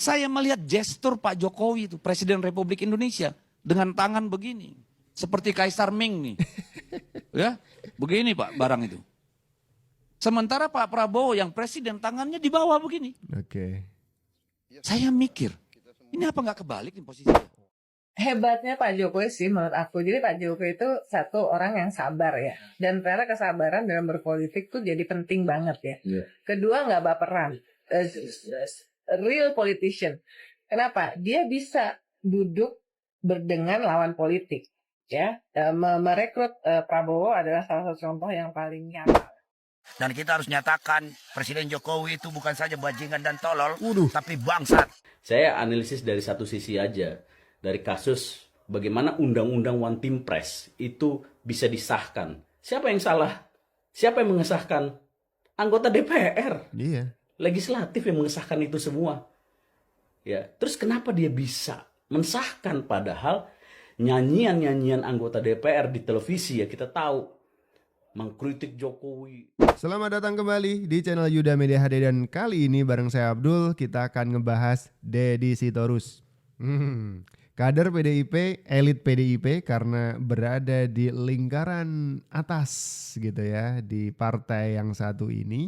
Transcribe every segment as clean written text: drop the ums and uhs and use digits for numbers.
Saya melihat gestur Pak Jokowi itu, Presiden Republik Indonesia, dengan tangan begini. Seperti Kaisar Ming nih. Ya, begini Pak barang itu. Sementara Pak Prabowo yang presiden tangannya di bawah begini. Oke. Saya mikir, ini apa nggak kebalik nih posisinya? Hebatnya Pak Jokowi sih menurut aku. Jadi Pak Jokowi itu satu orang yang sabar ya. Dan ternyata kesabaran dalam berpolitik tuh jadi penting banget ya. Kedua nggak baperan. Real politician. Kenapa? Dia bisa duduk berdengan lawan politik. Ya, merekrut Prabowo adalah salah satu contoh yang paling nyata. Dan kita harus nyatakan Presiden Jokowi itu bukan saja bajingan dan tolol, tapi bangsat. Saya analisis dari satu sisi aja. Dari kasus bagaimana undang-undang One Team Press itu bisa disahkan. Siapa yang salah? Siapa yang mengesahkan? Anggota DPR. Iya. Legislatif yang mengesahkan itu semua. Ya, terus kenapa dia bisa mensahkan padahal nyanyian-nyanyian anggota DPR di televisi ya kita tahu mengkritik Jokowi. Selamat datang kembali di channel Yuda Media HD dan kali ini bareng saya Abdul kita akan ngebahas Deddy Sitorus. Kader PDIP, elit PDIP karena berada di lingkaran atas gitu ya di partai yang satu ini,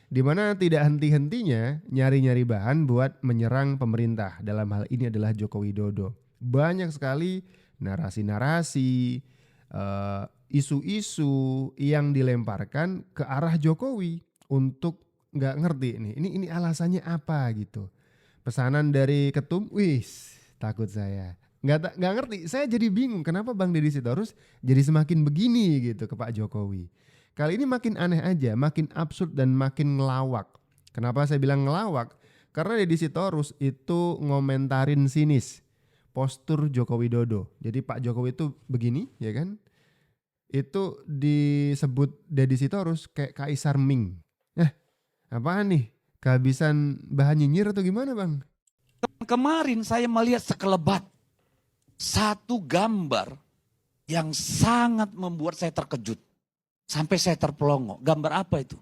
di mana tidak henti-hentinya nyari-nyari bahan buat menyerang pemerintah. Dalam hal ini adalah Joko Widodo. Banyak sekali narasi-narasi, isu-isu yang dilemparkan ke arah Jokowi untuk nggak ngerti nih. Ini alasannya apa gitu. Pesanan dari ketum, takut saya. Nggak ngerti, saya jadi bingung kenapa Bang Deddy Sitorus jadi semakin begini gitu ke Pak Jokowi. Kali ini makin aneh aja, makin absurd dan makin ngelawak. Kenapa saya bilang ngelawak? Karena Deddy Sitorus itu ngomentarin sinis postur Joko Widodo. Jadi Pak Jokowi itu begini ya kan. Itu disebut Deddy Sitorus kayak Kaisar Ming. Apaan nih? Kehabisan bahan nyinyir atau gimana Bang? Kemarin saya melihat sekelebat satu gambar yang sangat membuat saya terkejut. Sampai saya terpelongo. Gambar apa itu?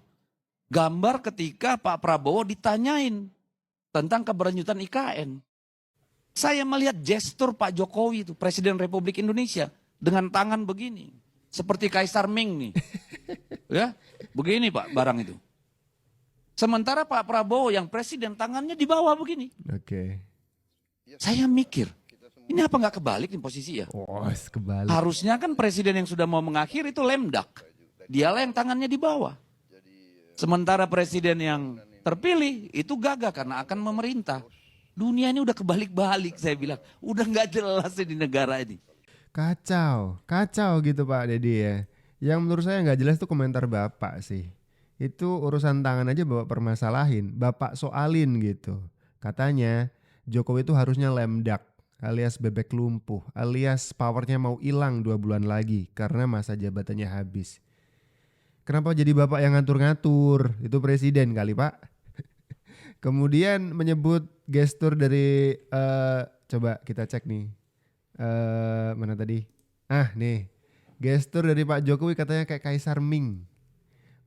Gambar ketika Pak Prabowo ditanyain tentang keberlanjutan IKN. Saya melihat gestur Pak Jokowi itu, Presiden Republik Indonesia, dengan tangan begini. Seperti Kaisar Ming nih. Ya, begini Pak barang itu. Sementara Pak Prabowo yang presiden tangannya di bawah begini. Oke. Saya mikir, ini apa nggak kebalik nih posisinya? Kebalik. Harusnya kan presiden yang sudah mau mengakhiri itu lemdak. Dialah yang tangannya di bawah. Sementara presiden yang terpilih itu gagah karena akan memerintah. Dunia ini udah kebalik-balik saya bilang. Udah nggak jelas di negara ini. Kacau gitu Pak Deddy ya. Yang menurut saya nggak jelas tuh komentar Bapak sih. Itu urusan tangan aja Bapak permasalahin. Bapak soalin gitu. Katanya Jokowi itu harusnya lemdak alias bebek lumpuh alias powernya mau hilang 2 bulan lagi karena masa jabatannya habis. Kenapa jadi Bapak yang ngatur-ngatur? Itu presiden kali Pak. Kemudian menyebut gestur dari coba kita cek nih. Mana tadi? Nih. Gestur dari Pak Jokowi katanya kayak Kaisar Ming.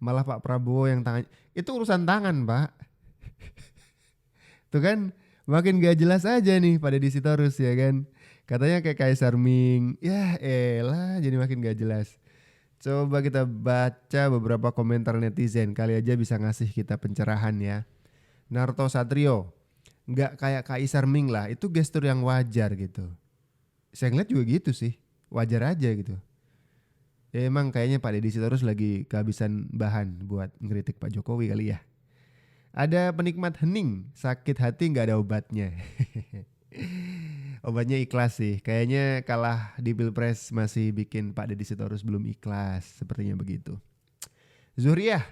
Malah Pak Prabowo yang tangan. Itu urusan tangan, Pak. Tuh kan makin gak jelas aja nih Pak Deddy Sitorus ya kan. Katanya kayak Kaisar Ming. Ya elah jadi makin gak jelas. Coba kita baca beberapa komentar netizen. Kali aja bisa ngasih kita pencerahan ya. Narto Satrio, nggak kayak Kaisar Ming lah, itu gestur yang wajar gitu. Saya ngeliat juga gitu sih, wajar aja gitu. Ya emang kayaknya Pak Deddy Sitorus lagi kehabisan bahan buat ngeritik Pak Jokowi kali ya. Ada penikmat hening, sakit hati nggak ada obatnya. Obatnya ikhlas sih, kayaknya kalah di Pilpres masih bikin Pak Deddy Sitorus belum ikhlas, sepertinya begitu. Zuriah,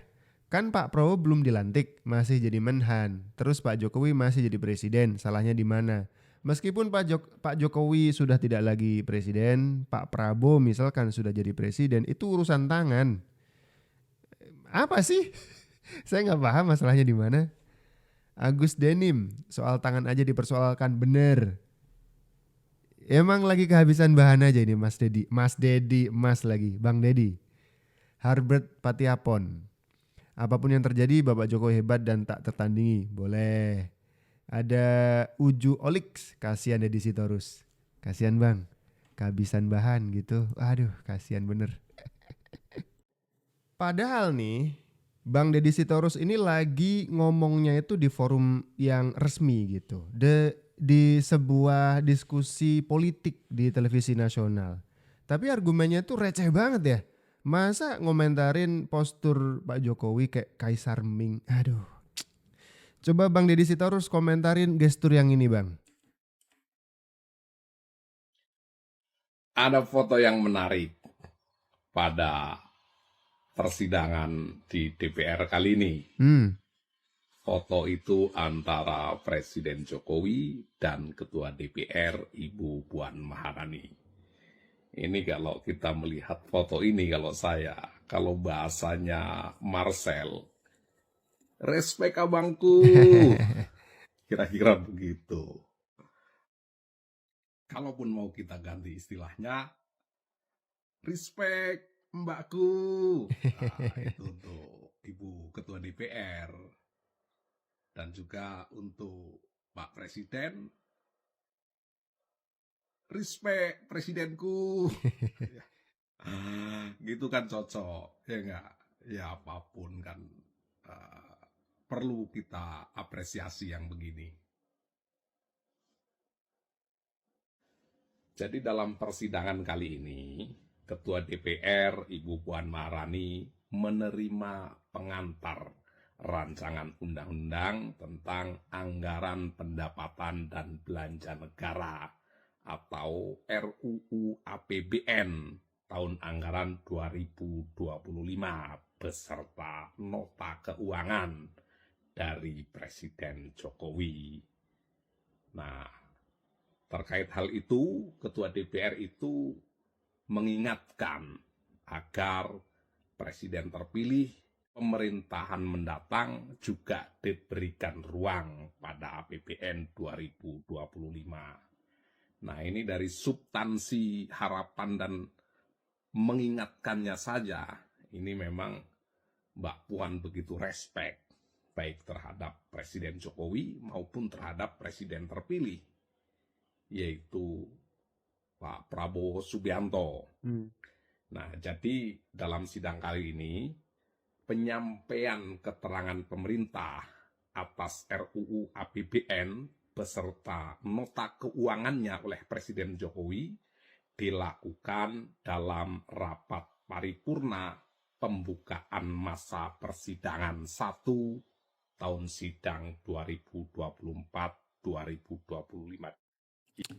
kan Pak Prabowo belum dilantik, masih jadi menhan. Terus Pak Jokowi masih jadi presiden, salahnya di mana? Meskipun Pak Jokowi sudah tidak lagi presiden, Pak Prabowo misalkan sudah jadi presiden, itu urusan tangan. Apa sih? Saya nggak paham masalahnya di mana. Agus Denim, soal tangan aja dipersoalkan, bener. Emang lagi kehabisan bahan aja ini Mas Deddy, Bang Deddy. Harbert Patiapon. Apapun yang terjadi Bapak Jokowi hebat dan tak tertandingi. Boleh. Ada Uju Olix, kasihan Deddy Sitorus. Kasihan bang, kehabisan bahan gitu. Aduh, kasihan bener. Padahal nih, Bang Deddy Sitorus ini lagi ngomongnya itu di forum yang resmi gitu. Di sebuah diskusi politik di televisi nasional. Tapi argumennya tuh receh banget ya. Masa ngomentarin postur Pak Jokowi kayak Kaisar Ming. Aduh. Coba Bang Deddy Sitorus komentarin gestur yang ini bang. Ada foto yang menarik pada persidangan di DPR kali ini. Foto itu antara Presiden Jokowi dan Ketua DPR Ibu Puan Maharani. Ini kalau kita melihat foto ini, kalau bahasanya Marcel, respek abangku, kira-kira begitu. Kalaupun mau kita ganti istilahnya, respect mbakku. Nah, itu untuk Ibu Ketua DPR. Dan juga untuk Pak Presiden, respect presidenku. Gitu kan cocok, ya enggak? Ya apapun kan perlu kita apresiasi yang begini. Jadi dalam persidangan kali ini, Ketua DPR Ibu Puan Maharani menerima pengantar rancangan undang-undang tentang anggaran pendapatan dan belanja negara atau RUU APBN tahun anggaran 2025 beserta nota keuangan dari Presiden Jokowi. Nah, terkait hal itu, Ketua DPR itu mengingatkan agar Presiden terpilih pemerintahan mendatang juga diberikan ruang pada APBN 2025. Nah, ini dari substansi harapan dan mengingatkannya saja, ini memang Mbak Puan begitu respect, baik terhadap Presiden Jokowi maupun terhadap Presiden terpilih, yaitu Pak Prabowo Subianto. Nah, jadi dalam sidang kali ini, penyampaian keterangan pemerintah atas RUU APBN beserta nota keuangannya oleh Presiden Jokowi dilakukan dalam rapat paripurna pembukaan masa persidangan 1 tahun sidang 2024-2025.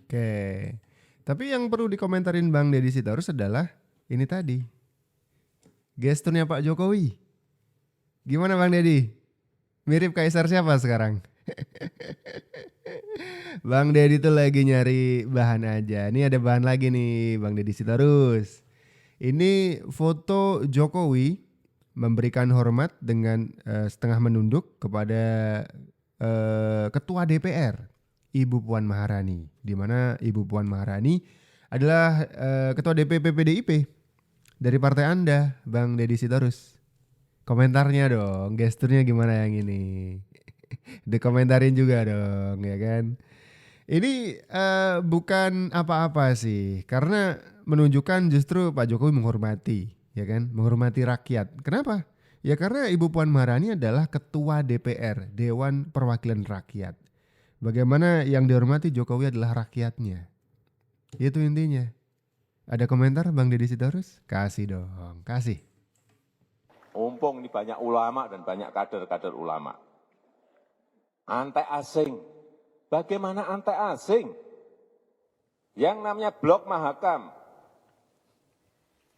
Oke. Tapi yang perlu dikomentarin Bang Deddy Sitorus adalah ini tadi. Gesturnya Pak Jokowi. Gimana Bang Deddy? Mirip kaisar siapa sekarang? Bang Deddy tuh lagi nyari bahan aja. Ini ada bahan lagi nih Bang Deddy Sitorus. Ini foto Jokowi memberikan hormat dengan setengah menunduk kepada Ketua DPR Ibu Puan Maharani, di mana Ibu Puan Maharani adalah Ketua DPP PDIP dari partai Anda, Bang Deddy Sitorus. Komentarnya dong, gesturnya gimana yang ini? Dikomentarin juga dong, ya kan? Ini bukan apa-apa sih, karena menunjukkan justru Pak Jokowi menghormati, ya kan? Menghormati rakyat. Kenapa? Ya karena Ibu Puan Maharani adalah Ketua DPR, Dewan Perwakilan Rakyat. Bagaimana yang dihormati Jokowi adalah rakyatnya. Itu intinya. Ada komentar Bang Deddy Sitorus? Kasih dong, kasih. Mumpung ini banyak ulama dan banyak kader-kader ulama. Antek asing. Bagaimana antek asing? Yang namanya Blok Mahakam.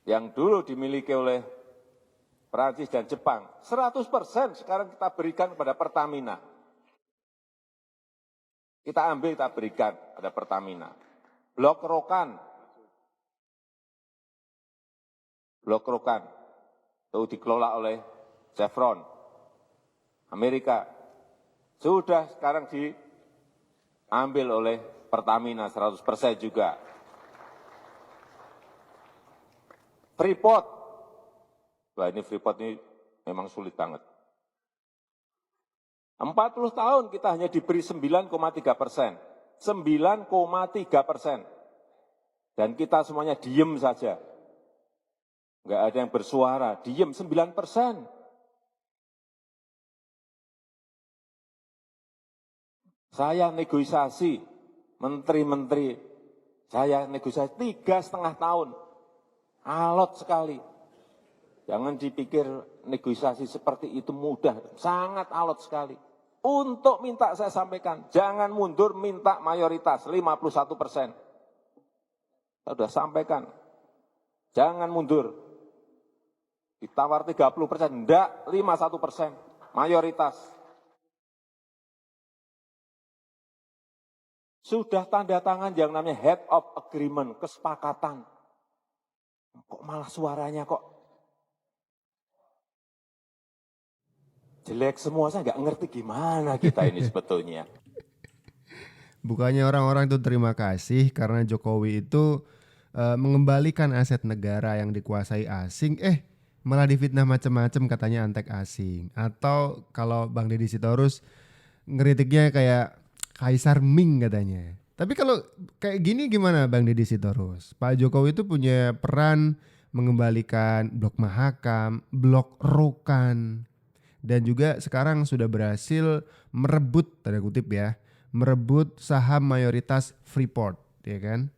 Yang dulu dimiliki oleh Perancis dan Jepang. 100% sekarang kita berikan kepada Pertamina. Kita ambil, kita berikan pada Pertamina. Blok Rokan. Blok Rokan. Itu dikelola oleh Chevron. Amerika. Sudah sekarang diambil oleh Pertamina 100% juga. Freeport. Wah ini Freeport ini memang sulit banget. 40 tahun kita hanya diberi 9,3%. 9,3%. Dan kita semuanya diem saja. Nggak ada yang bersuara, diem 9%. Saya negosiasi, menteri-menteri, saya negosiasi 3,5 tahun. Alot sekali. Jangan dipikir negosiasi seperti itu mudah, sangat alot sekali. Untuk minta saya sampaikan, jangan mundur minta mayoritas 51%. Saya sudah sampaikan, jangan mundur. Ditawar 30%, enggak 51%, mayoritas. Sudah tanda tangan yang namanya head of agreement, kesepakatan. Kok malah suaranya kok jelek semua, saya nggak ngerti gimana kita ini sebetulnya. Bukannya orang-orang itu terima kasih karena Jokowi itu mengembalikan aset negara yang dikuasai asing, malah difitnah macam-macam katanya antek asing. Atau kalau Bang Deddy Sitorus ngeritiknya kayak Kaisar Ming katanya. Tapi kalau kayak gini gimana Bang Deddy Sitorus? Pak Jokowi itu punya peran mengembalikan Blok Mahakam, Blok Rokan, dan juga sekarang sudah berhasil merebut, tanda kutip ya, merebut saham mayoritas Freeport, ya kan?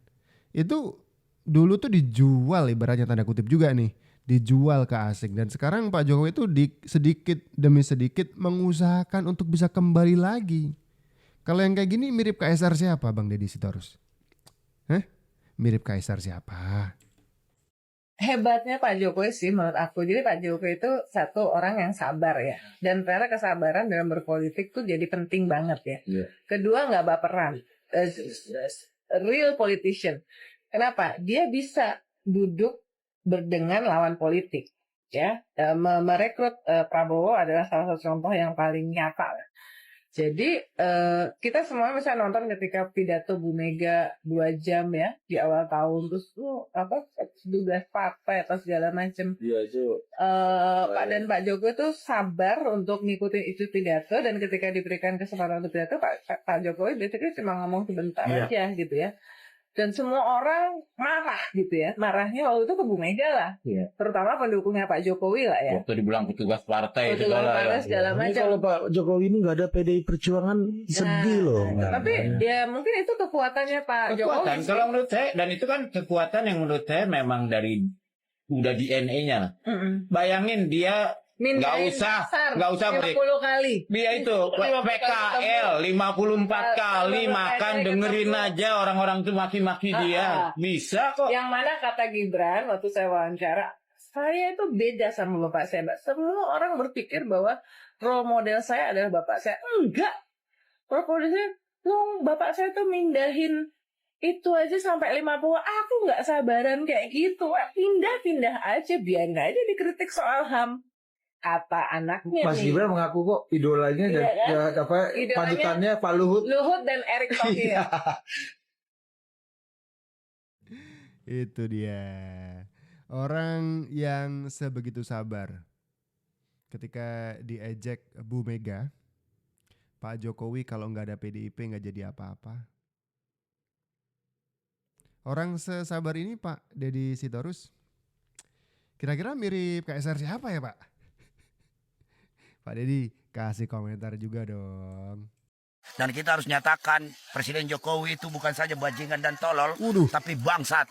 Itu dulu tuh dijual ibaratnya tanda kutip juga nih, dijual ke asing. Dan sekarang Pak Jokowi itu sedikit demi sedikit mengusahakan untuk bisa kembali lagi. Kalau yang kayak gini mirip Kaisar siapa Bang Deddy Sitorus? Mirip Kaisar siapa? Hebatnya Pak Jokowi sih menurut aku. Jadi Pak Jokowi itu satu orang yang sabar ya. Dan ternyata kesabaran dalam berpolitik tuh jadi penting banget ya. Kedua nggak baperan. Real politician. Kenapa? Dia bisa duduk berdengan lawan politik. Ya, merekrut Prabowo adalah salah satu contoh yang paling nyata. Jadi kita semua bisa nonton ketika pidato Bu Mega 2 jam ya di awal tahun, terus 12 partai atau segala macam. Iya itu. Pak dan Pak Jokowi itu sabar untuk ngikutin itu pidato, dan ketika diberikan kesempatan untuk pidato, Pak Jokowi biasanya cuma ngomong sebentar aja gitu ya. Dan semua orang marah gitu ya. Marahnya waktu itu ke Bu Mega lah. Terutama pendukungnya Pak Jokowi lah ya. Waktu dibilang petugas partai itu Petugas partai segala Ini macam. kalau Pak Jokowi ini nggak ada PDI Perjuangan sedih loh. Tapi ya mungkin itu kekuatannya Pak Jokowi. Kekuatan, kalau menurut saya, dan itu kan kekuatan yang menurut saya memang dari udah DNA-nya. Bayangin dia nggak usah 50 kali. dia itu PKL 54 kali makan, dengerin aja orang-orang itu maki-maki dia. Bisa kok. Yang mana kata Gibran waktu saya wawancara, saya itu beda sama bapak saya, Mbak. Semua orang berpikir bahwa role model saya adalah bapak saya. Enggak. Role model saya, bapak saya tuh mindahin itu aja sampai 50. Aku nggak sabaran kayak gitu. Pindah-pindah aja, biarin aja dikritik soal HAM. Kata anaknya Mas nih. Gibran mengaku kok idolanya dan Idolanya panutannya Pak Luhut. Luhut dan Erick Thohir. Itu dia. Orang yang sebegitu sabar ketika diejek Bu Mega, Pak Jokowi kalau nggak ada PDIP nggak jadi apa-apa. Orang sesabar ini Pak Deddy Sitorus, kira-kira mirip Kaisar siapa ya Pak? Pak Deddy kasih komentar juga dong. Dan kita harus nyatakan Presiden Jokowi itu bukan saja bajingan dan tolol, tapi bangsat.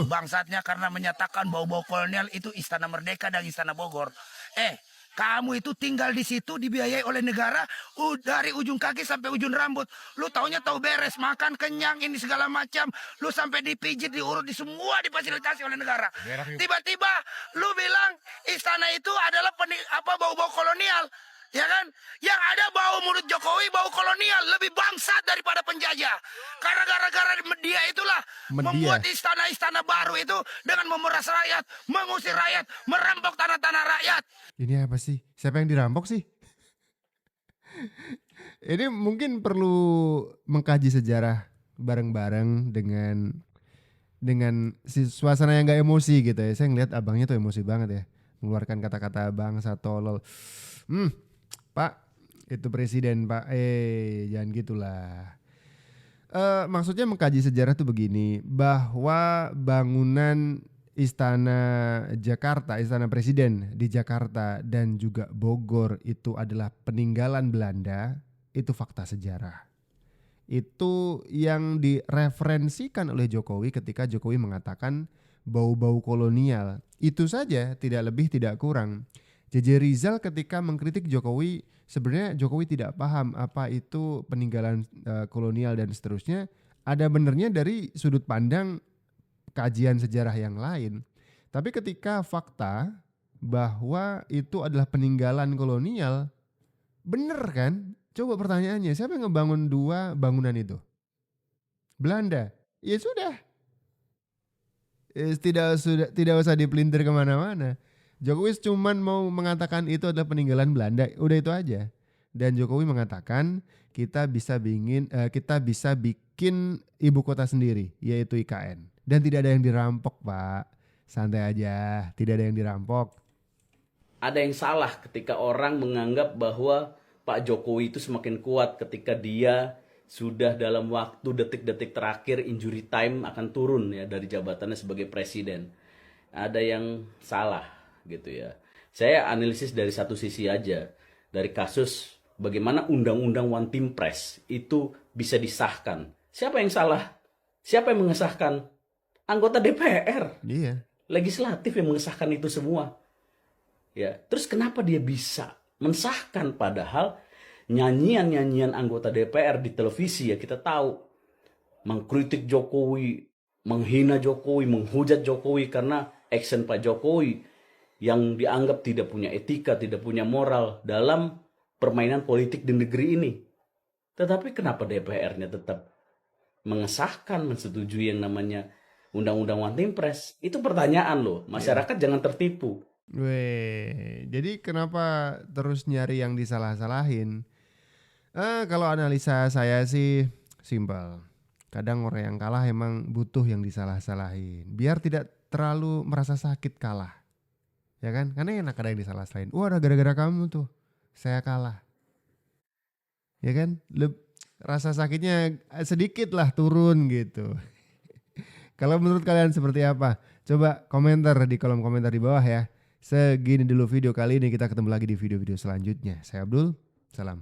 Bangsatnya karena menyatakan bau-bau kolonial itu Istana Merdeka dan Istana Bogor. Kamu itu tinggal di situ dibiayai oleh negara dari ujung kaki sampai ujung rambut. Lu taunya tahu beres, makan kenyang ini segala macam. Lu sampai dipijit, diurut, di semua difasilitasi oleh negara. Tiba-tiba lu bilang istana itu adalah bau-bau kolonial. Ya kan? Yang ada bau mulut Jokowi, bau kolonial, lebih bangsat daripada penjajah. Karena gara-gara dia itulah membuat istana-istana baru itu dengan memeras rakyat, mengusir rakyat, merampok tanah-tanah rakyat. Ini apa sih? Siapa yang dirampok sih? Ini mungkin perlu mengkaji sejarah bareng-bareng dengan suasana yang gak emosi gitu ya. Saya ngeliat abangnya tuh emosi banget ya, mengeluarkan kata-kata bangsa tolol. Pak, Itu presiden Pak, jangan gitulah. Maksudnya mengkaji sejarah tuh begini, bahwa bangunan Istana Jakarta, Istana Presiden di Jakarta dan juga Bogor itu adalah peninggalan Belanda, itu fakta sejarah. Itu yang direferensikan oleh Jokowi ketika Jokowi mengatakan bau-bau kolonial. Itu saja, tidak lebih tidak kurang. JJ Rizal ketika mengkritik Jokowi, sebenarnya Jokowi tidak paham apa itu peninggalan kolonial dan seterusnya. Ada benernya dari sudut pandang kajian sejarah yang lain. Tapi ketika fakta bahwa itu adalah peninggalan kolonial, bener kan? Coba pertanyaannya, siapa yang ngebangun 2 bangunan itu? Belanda. Ya sudah. Tidak usah dipelintir kemana-mana. Jokowi cuman mau mengatakan itu adalah peninggalan Belanda, udah itu aja. Dan Jokowi mengatakan kita bisa bikin ibu kota sendiri, yaitu IKN. Dan tidak ada yang dirampok, Pak. Santai aja, tidak ada yang dirampok. Ada yang salah ketika orang menganggap bahwa Pak Jokowi itu semakin kuat ketika dia sudah dalam waktu detik-detik terakhir injury time akan turun ya dari jabatannya sebagai presiden. Ada yang salah gitu ya. Saya analisis dari satu sisi aja, dari kasus bagaimana undang-undang One Team Press itu bisa disahkan. Siapa yang salah? Siapa yang mengesahkan? Anggota DPR. Iya. Legislatif yang mengesahkan itu semua. Ya, terus kenapa dia bisa mensahkan padahal nyanyian-nyanyian anggota DPR di televisi ya kita tahu mengkritik Jokowi, menghina Jokowi, menghujat Jokowi karena action Pak Jokowi yang dianggap tidak punya etika, tidak punya moral dalam permainan politik di negeri ini. Tetapi kenapa DPR-nya tetap mengesahkan, mensetujui yang namanya Undang-Undang One Team Press? Itu pertanyaan loh, masyarakat jangan tertipu. Weh, jadi kenapa terus nyari yang disalah-salahin? Kalau analisa saya sih simpel. Kadang orang yang kalah emang butuh yang disalah-salahin, biar tidak terlalu merasa sakit kalah. Ya kan? Karena enak ada yang disalah-salahin. Wah, gara-gara kamu tuh saya kalah. Ya kan? Rasa sakitnya sedikit lah turun gitu. Kalau menurut kalian seperti apa? Coba komentar di kolom komentar di bawah ya. Segini dulu video kali ini, kita ketemu lagi di video-video selanjutnya. Saya Abdul, salam.